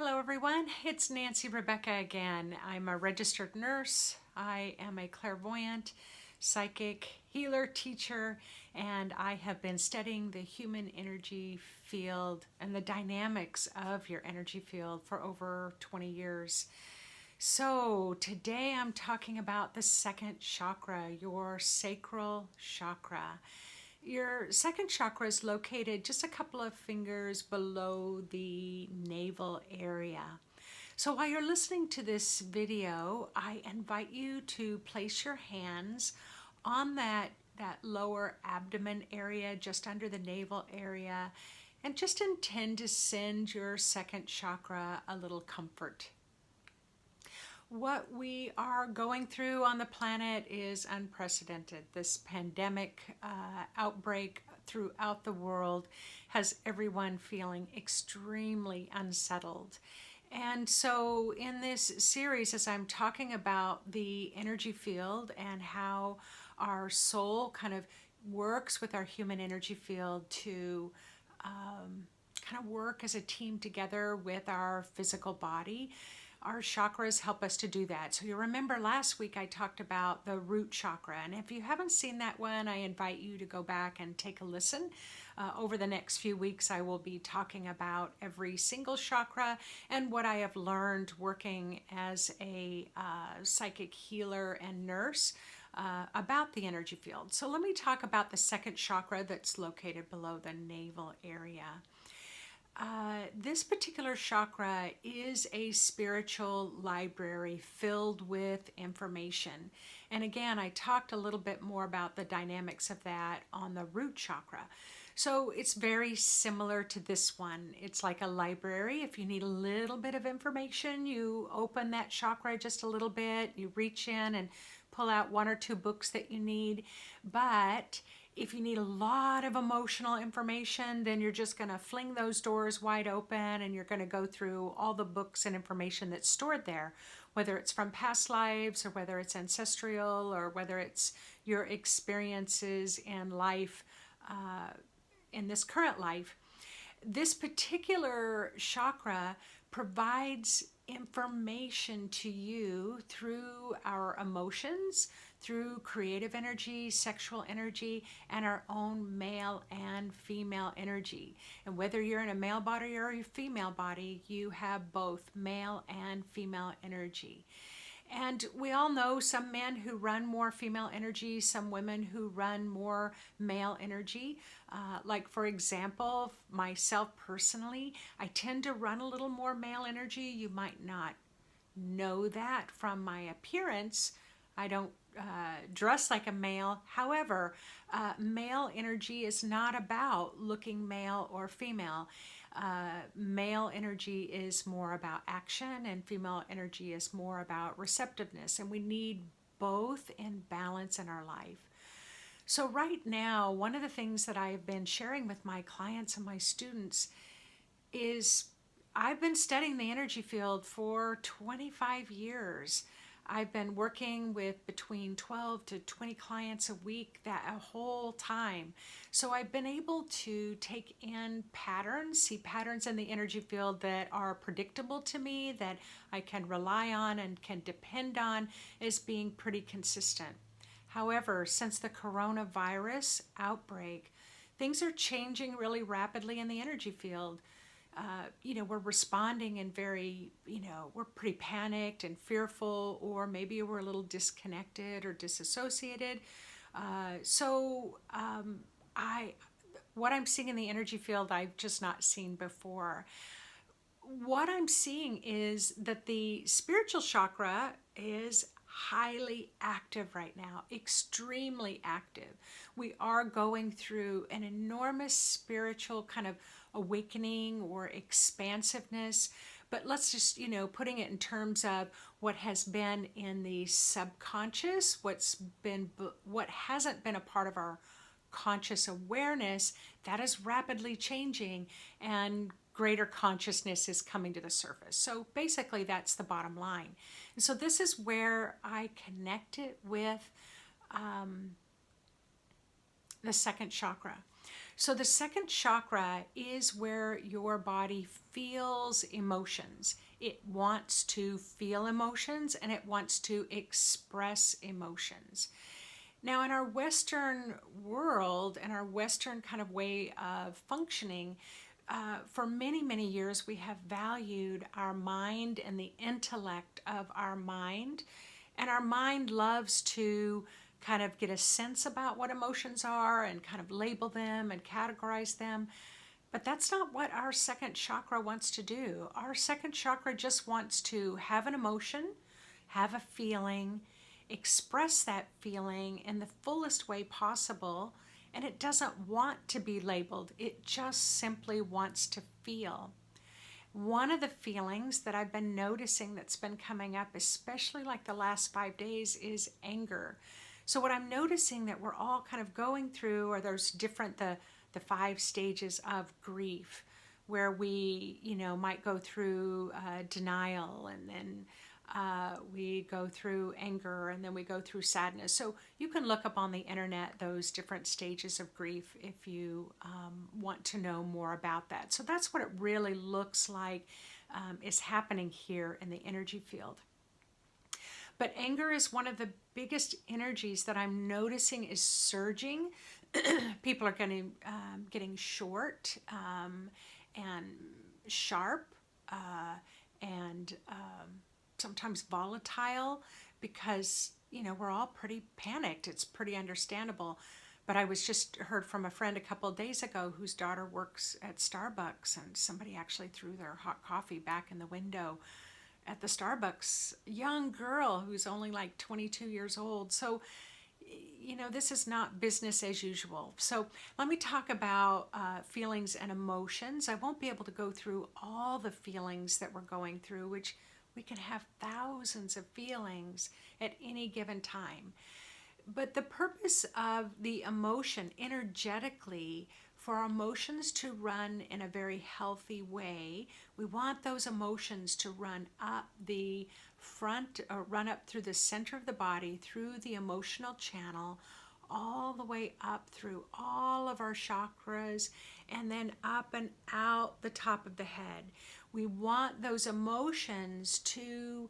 Hello everyone, it's Nancy Rebecca again. I'm a registered nurse. I am a clairvoyant, psychic, healer, teacher, and I have been studying the human energy field and the dynamics of your energy field for over 20 years. So today I'm talking about the second chakra, your sacral chakra. Your second chakra is located just a couple of fingers below the navel area. So while you're listening to this video, I invite you to place your hands on that lower abdomen area, just under the navel area, and just intend to send your second chakra a little comfort. What we are going through on the planet is unprecedented. This pandemic outbreak throughout the world has everyone feeling extremely unsettled. And so in this series, as I'm talking about the energy field and how our soul kind of works with our human energy field to kind of work as a team together with our physical body, our chakras help us to do that. So you remember last week I talked about the root chakra, and if you haven't seen that one, I invite you to go back and take a listen. Over the next few weeks I will be talking about every single chakra and what I have learned working as a psychic healer and nurse about the energy field. So let me talk about the second chakra that's located below the navel area. This particular chakra is a spiritual library filled with information. And again, I talked a little bit more about the dynamics of that on the root chakra. So it's very similar to this one. It's like a library. If you need a little bit of information, you open that chakra just a little bit, you reach in and pull out one or two books that you need. But if you need a lot of emotional information, then you're just going to fling those doors wide open and you're going to go through all the books and information that's stored there, whether it's from past lives or whether it's ancestral or whether it's your experiences in life, in this current life. This particular chakra provides information to you through our emotions, through creative energy, sexual energy, and our own male and female energy. And whether you're in a male body or a female body, you have both male and female energy. And we all know some men who run more female energy, some women who run more male energy. Like for example, myself personally, I tend to run a little more male energy. You might not know that from my appearance. I don't dress like a male. However, male energy is not about looking male or female. Male energy is more about action and female energy is more about receptiveness, and we need both in balance in our life. So right now, one of the things that I've been sharing with my clients and my students is I've been studying the energy field for 25 years. I've been working with between 12 to 20 clients a week that whole time. So I've been able to take in patterns, see patterns in the energy field that are predictable to me, that I can rely on and can depend on as being pretty consistent. However, since the coronavirus outbreak, things are changing really rapidly in the energy field. We're responding in we're pretty panicked and fearful, or maybe we're a little disconnected or disassociated. What I'm seeing in the energy field, I've just not seen before. What I'm seeing is that the spiritual chakra is highly active right now, extremely active. We are going through an enormous spiritual kind of awakening or expansiveness, but let's just, putting it in terms of what has been in the subconscious, what hasn't been a part of our conscious awareness, that is rapidly changing and greater consciousness is coming to the surface. So basically that's the bottom line. And so this is where I connect it with the second chakra. So the second chakra is where your body feels emotions. It wants to feel emotions and it wants to express emotions. Now, in our Western world and our Western kind of way of functioning, for many, many years, we have valued our mind and the intellect of our mind. And our mind loves to kind of get a sense about what emotions are and kind of label them and categorize them. But that's not what our second chakra wants to do. Our second chakra just wants to have an emotion, have a feeling, express that feeling in the fullest way possible, and it doesn't want to be labeled. It just simply wants to feel. One of the feelings that I've been noticing that's been coming up, especially like the last 5 days, is anger. So what I'm noticing that we're all kind of going through are those different, the 5 stages of grief, where we, might go through denial, and then we go through anger, and then we go through sadness. So you can look up on the internet those different stages of grief if you want to know more about that. So that's what it really looks like is happening here in the energy field. But anger is one of the biggest energies that I'm noticing is surging. People are getting short and sharp and sometimes volatile because, we're all pretty panicked. It's pretty understandable. But I was just heard from a friend a couple of days ago whose daughter works at Starbucks, and somebody actually threw their hot coffee back in the window at the Starbucks. Young girl who's only like 22 years old. So, this is not business as usual. So let me talk about feelings and emotions. I won't be able to go through all the feelings that we're going through, which we can have thousands of feelings at any given time. But the purpose of the emotion energetically, for our emotions to run in a very healthy way, we want those emotions to run up the front or run up through the center of the body, through the emotional channel, all the way up through all of our chakras, and then up and out the top of the head. We want those emotions to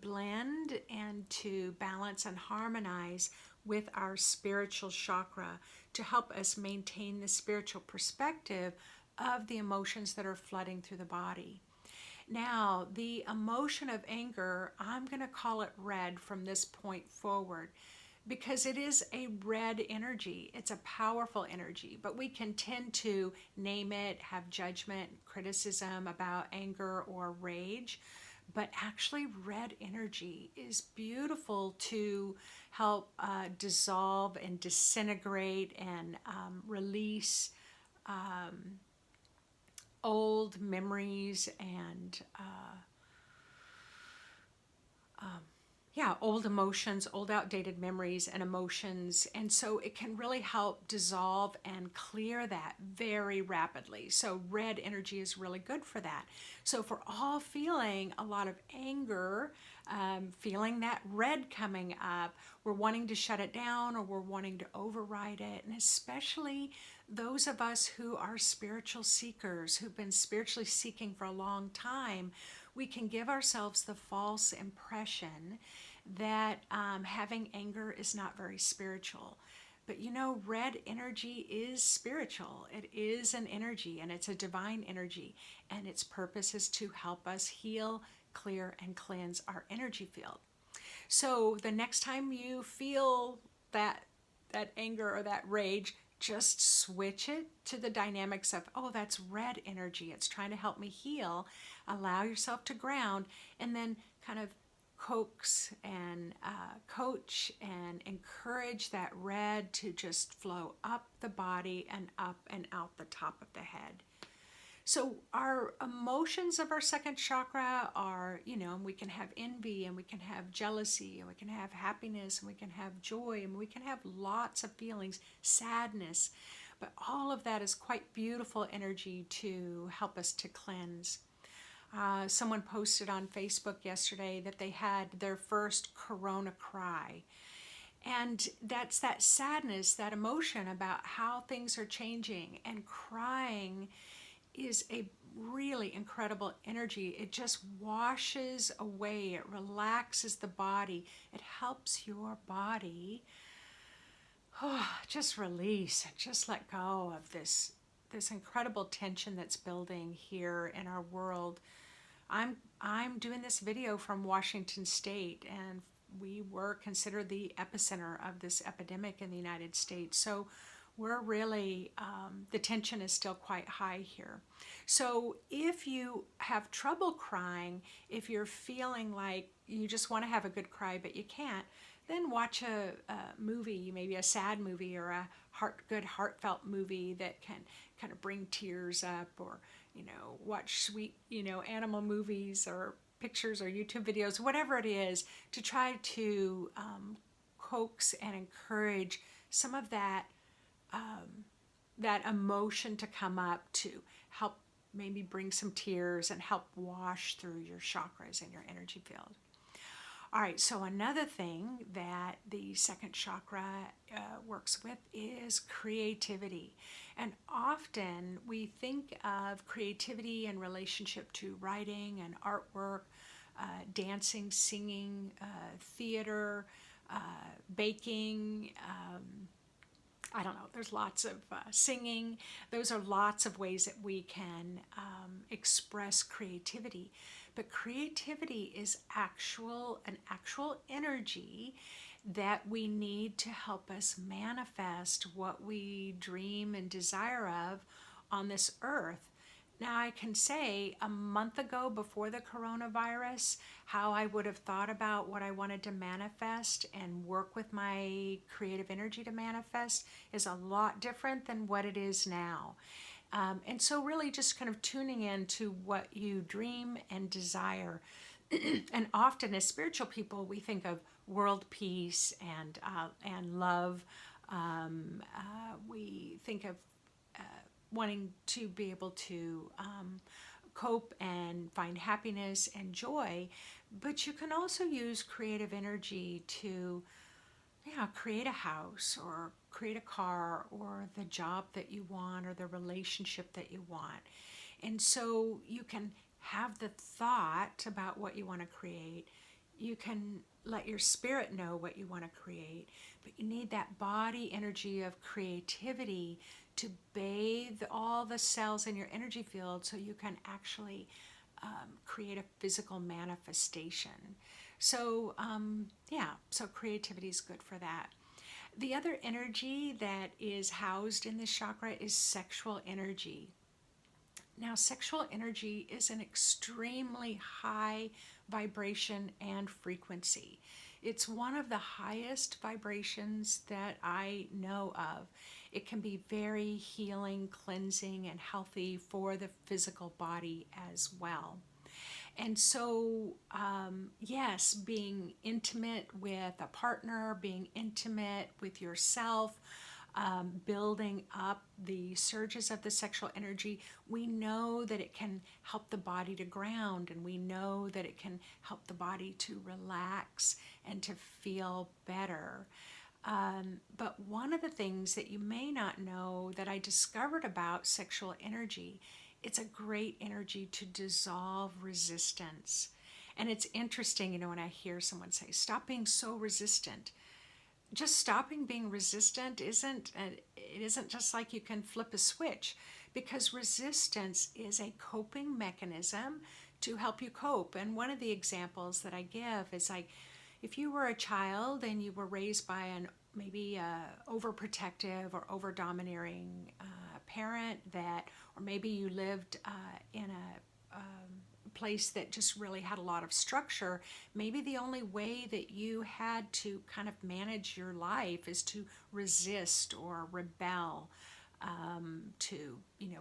blend and to balance and harmonize with our spiritual chakra to help us maintain the spiritual perspective of the emotions that are flooding through the body. Now, the emotion of anger, I'm going to call it red from this point forward because it is a red energy. It's a powerful energy, but we can tend to name it, have judgment, criticism about anger or rage. But actually, red energy is beautiful to help dissolve and disintegrate and release old memories and old emotions, old outdated memories and emotions. And so it can really help dissolve and clear that very rapidly. So red energy is really good for that. So if we're all feeling a lot of anger, feeling that red coming up, we're wanting to shut it down or we're wanting to override it. And especially those of us who are spiritual seekers, who've been spiritually seeking for a long time, we can give ourselves the false impression that having anger is not very spiritual. But red energy is spiritual. It is an energy, and it's a divine energy. And its purpose is to help us heal, clear, and cleanse our energy field. So the next time you feel that anger or that rage, just switch it to the dynamics of, oh, that's red energy. It's trying to help me heal. Allow yourself to ground, and then kind of coax and coach and encourage that red to just flow up the body and up and out the top of the head. So our emotions of our second chakra are, we can have envy, and we can have jealousy, and we can have happiness, and we can have joy, and we can have lots of feelings, sadness. But all of that is quite beautiful energy to help us to cleanse. Someone posted on Facebook yesterday that they had their first Corona cry. And that's that sadness, that emotion about how things are changing. And crying is a really incredible energy. It just washes away, it relaxes the body, it helps your body just release, just let go of this incredible tension that's building here in our world. I'm doing this video from Washington State, and we were considered the epicenter of this epidemic in the United States. So we're really, the tension is still quite high here. So if you have trouble crying, if you're feeling like you just want to have a good cry but you can't, then watch a movie, maybe a sad movie or a good heartfelt movie that can kind of bring tears up, or watch sweet animal movies or pictures or YouTube videos, whatever it is, to try to coax and encourage some of that emotion to come up, to help maybe bring some tears and help wash through your chakras and your energy field. All right, so another thing that the second chakra works with is creativity. And often we think of creativity in relationship to writing and artwork, dancing, singing, theater, baking, I don't know, there's lots of singing. Those are lots of ways that we can express creativity. But creativity is an actual energy that we need to help us manifest what we dream and desire of on this earth. Now, I can say a month ago, before the coronavirus, how I would have thought about what I wanted to manifest and work with my creative energy to manifest is a lot different than what it is now. And so really just kind of tuning in to what you dream and desire. And often as spiritual people, we think of world peace and love. We think of wanting to be able to cope and find happiness and joy, but you can also use creative energy to create a house or create a car or the job that you want or the relationship that you want. And so you can have the thought about what you want to create. You can let your spirit know what you want to create, but you need that body energy of creativity to bathe all the cells in your energy field so you can actually create a physical manifestation. So so creativity is good for that. The other energy that is housed in this chakra is sexual energy. Now, sexual energy is an extremely high vibration and frequency. It's one of the highest vibrations that I know of. It can be very healing, cleansing, and healthy for the physical body as well. And so, yes, being intimate with a partner, being intimate with yourself, building up the surges of the sexual energy, we know that it can help the body to ground, and we know that it can help the body to relax and to feel better. But one of the things that you may not know that I discovered about sexual energy, it's a great energy to dissolve resistance. And it's interesting, when I hear someone say, stop being so resistant. Just stopping being resistant it isn't just like you can flip a switch, because resistance is a coping mechanism to help you cope. And one of the examples that I give is like, if you were a child and you were raised by maybe overprotective or over domineering parent, or maybe you lived in a place that just really had a lot of structure, maybe the only way that you had to kind of manage your life is to resist or rebel, to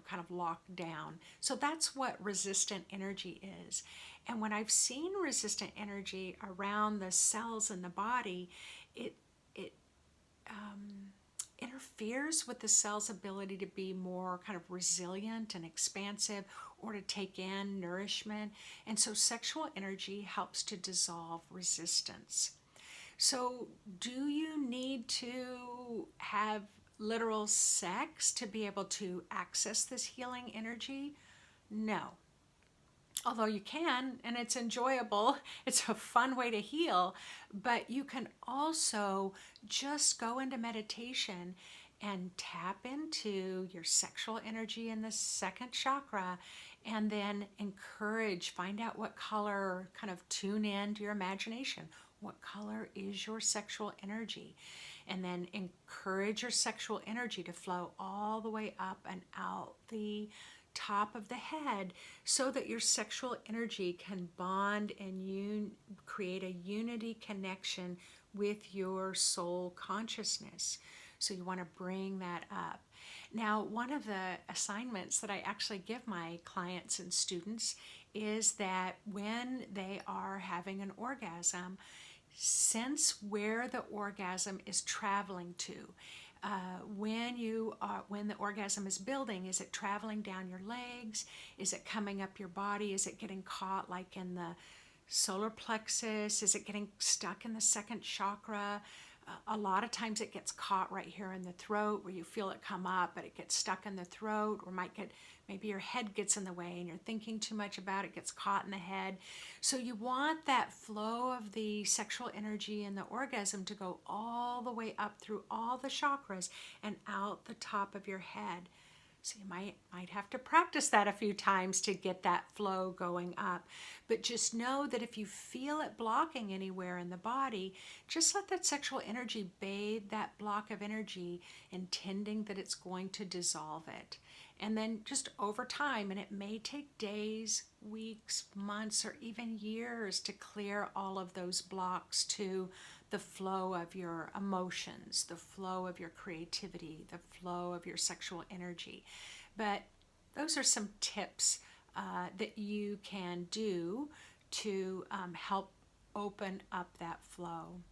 kind of lock down. So that's what resistant energy is. And when I've seen resistant energy around the cells in the body, it interferes with the cell's ability to be more kind of resilient and expansive, or to take in nourishment. And so sexual energy helps to dissolve resistance. So, do you need to have literal sex to be able to access this healing energy? No. Although you can, and it's enjoyable, it's a fun way to heal, but you can also just go into meditation and tap into your sexual energy in the second chakra, and then find out what color, kind of tune in to your imagination. What color is your sexual energy? And then encourage your sexual energy to flow all the way up and out the top of the head, so that your sexual energy can bond and create a unity connection with your soul consciousness. So you want to bring that up. Now, one of the assignments that I actually give my clients and students is that when they are having an orgasm, sense where the orgasm is traveling to. When the orgasm is building, is it traveling down your legs? Is it coming up your body? Is it getting caught like in the solar plexus? Is it getting stuck in the second chakra? A lot of times it gets caught right here in the throat, where you feel it come up, but it gets stuck in the throat, or maybe your head gets in the way and you're thinking too much about it, gets caught in the head. So you want that flow of the sexual energy and the orgasm to go all the way up through all the chakras and out the top of your head. So you might have to practice that a few times to get that flow going up. But just know that if you feel it blocking anywhere in the body, just let that sexual energy bathe that block of energy, intending that it's going to dissolve it. And then just over time, and it may take days, weeks, months, or even years to clear all of those blocks to the flow of your emotions, the flow of your creativity, the flow of your sexual energy. But those are some tips that you can do to help open up that flow.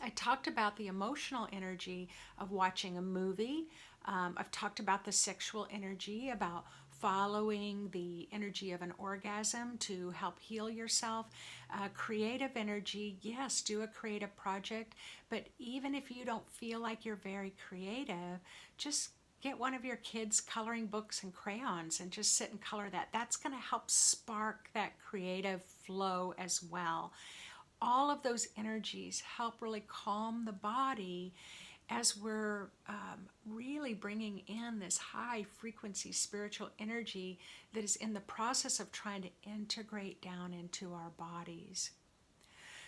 I talked about the emotional energy of watching a movie. I've talked about the sexual energy, about following the energy of an orgasm to help heal yourself. Creative energy, yes, do a creative project, but even if you don't feel like you're very creative, just get one of your kids' coloring books and crayons and just sit and color that. That's going to help spark that creative flow as well. All of those energies help really calm the body as we're really bringing in this high frequency spiritual energy that is in the process of trying to integrate down into our bodies.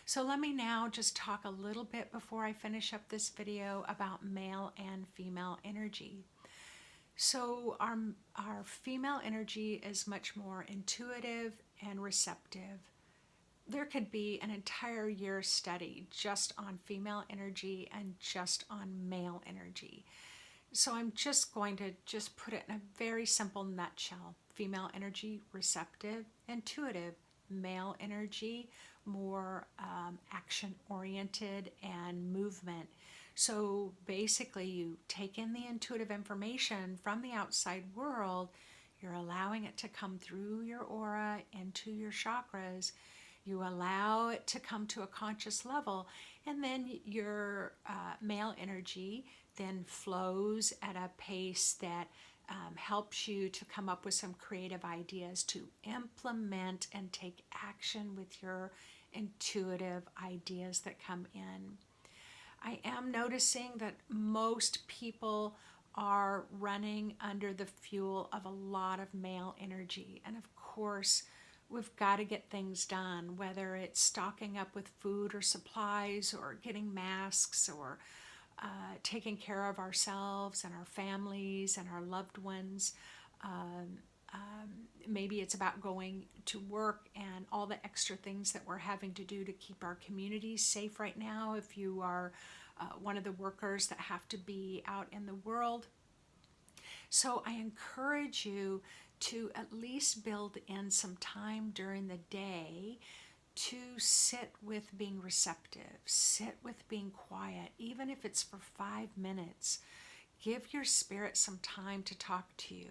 So let me now just talk a little bit before I finish up this video about male and female energy. So our female energy is much more intuitive and receptive. There could be an entire year study just on female energy and just on male energy. So I'm just going to just put it in a very simple nutshell. Female energy, receptive, intuitive. Male energy, more action-oriented and movement. So basically you take in the intuitive information from the outside world, you're allowing it to come through your aura into your chakras. You allow it to come to a conscious level, and then your male energy then flows at a pace that helps you to come up with some creative ideas to implement and take action with your intuitive ideas that come in. I am noticing that most people are running under the fuel of a lot of male energy, and of course, we've got to get things done, whether it's stocking up with food or supplies, or getting masks, or taking care of ourselves and our families and our loved ones. Maybe it's about going to work and all the extra things that we're having to do to keep our communities safe right now. If you are one of the workers that have to be out in the world. So I encourage you to at least build in some time during the day to sit with being receptive, sit with being quiet, even if it's for 5 minutes. Give your spirit some time to talk to you.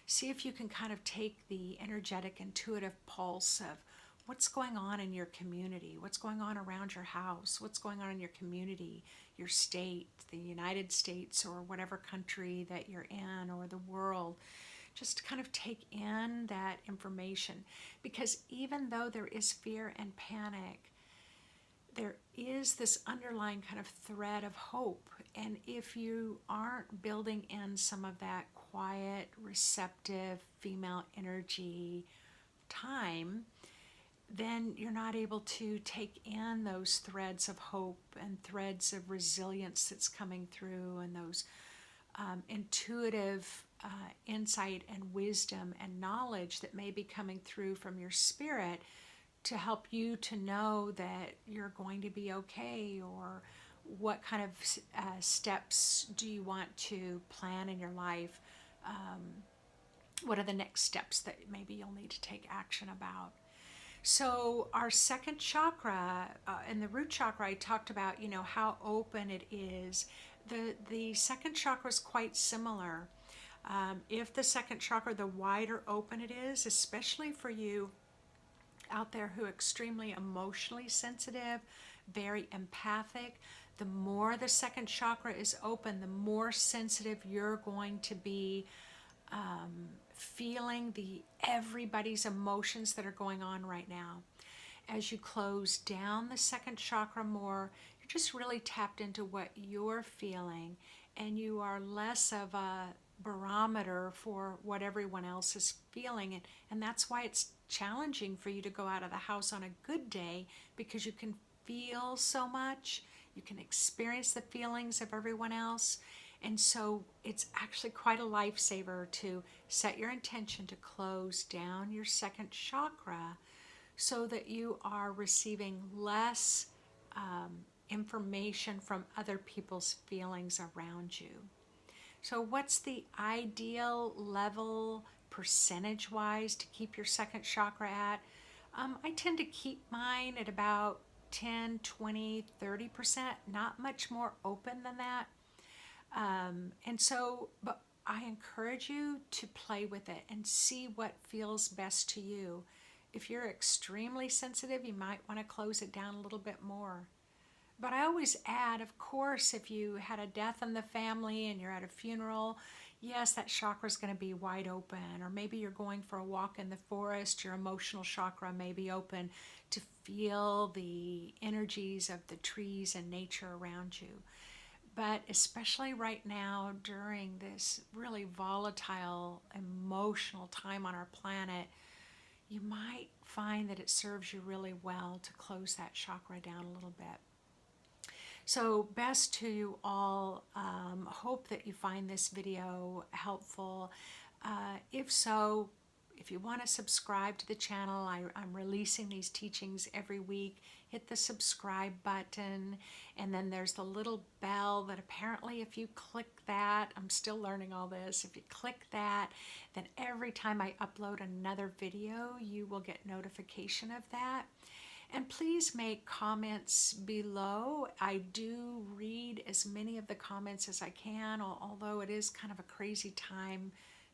See if you can kind of take the energetic, intuitive pulse of what's going on in your community, what's going on around your house, what's going on in your community, your state, the United States, or whatever country that you're in, or the world. Just kind of take in that information, because even though there is fear and panic, there is this underlying kind of thread of hope. And if you aren't building in some of that quiet, receptive female energy time, then you're not able to take in those threads of hope and threads of resilience that's coming through, and those intuitive insight and wisdom and knowledge that may be coming through from your spirit to help you to know that you're going to be okay, or what kind of steps do you want to plan in your life. What are the next steps that maybe you'll need to take action about? So our second chakra, in the root chakra, I talked about, how open it is. The second chakra is quite similar. If the second chakra, the wider open it is, especially for you out there who are extremely emotionally sensitive, very empathic, the more the second chakra is open, the more sensitive you're going to be, feeling everybody's emotions that are going on right now. As you close down the second chakra more, you're just really tapped into what you're feeling, and you are less of a barometer for what everyone else is feeling. And that's why it's challenging for you to go out of the house on a good day, because you can feel so much, you can experience the feelings of everyone else. And so it's actually quite a lifesaver to set your intention to close down your second chakra, so that you are receiving less information from other people's feelings around you. So what's the ideal level percentage wise to keep your second chakra at? I tend to keep mine at about 10, 20, 30%, not much more open than that. But I encourage you to play with it and see what feels best to you. If you're extremely sensitive, you might want to close it down a little bit more. But I always add, of course, if you had a death in the family and you're at a funeral, yes, that chakra is going to be wide open. Or maybe you're going for a walk in the forest, your emotional chakra may be open to feel the energies of the trees and nature around you. But especially right now, during this really volatile, emotional time on our planet, you might find that it serves you really well to close that chakra down a little bit. So best to you all. Hope that you find this video helpful. If so, if you want to subscribe to the channel, I'm releasing these teachings every week. Hit the subscribe button, and then there's the little bell that apparently if you click that, I'm still learning all this, if you click that, then every time I upload another video, you will get notification of that. And please make comments below. I do read as many of the comments as I can, although it is kind of a crazy time.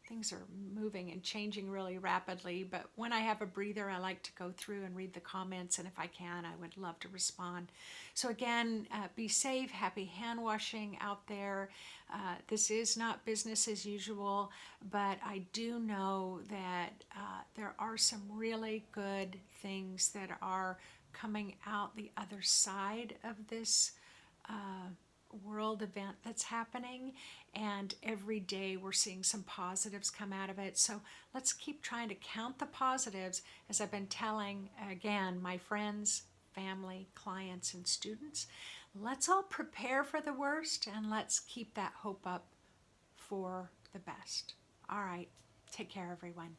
Things are moving and changing really rapidly, but when I have a breather, I like to go through and read the comments, and if I can, I would love to respond. So again, be safe, happy hand washing out there. This is not business as usual, but I do know that there are some really good things that are coming out the other side of this world event that's happening, and every day we're seeing some positives come out of it. So let's keep trying to count the positives, as I've been telling again my friends, family, clients, and students. Let's all prepare for the worst, and let's keep that hope up for the best. All right, take care, everyone.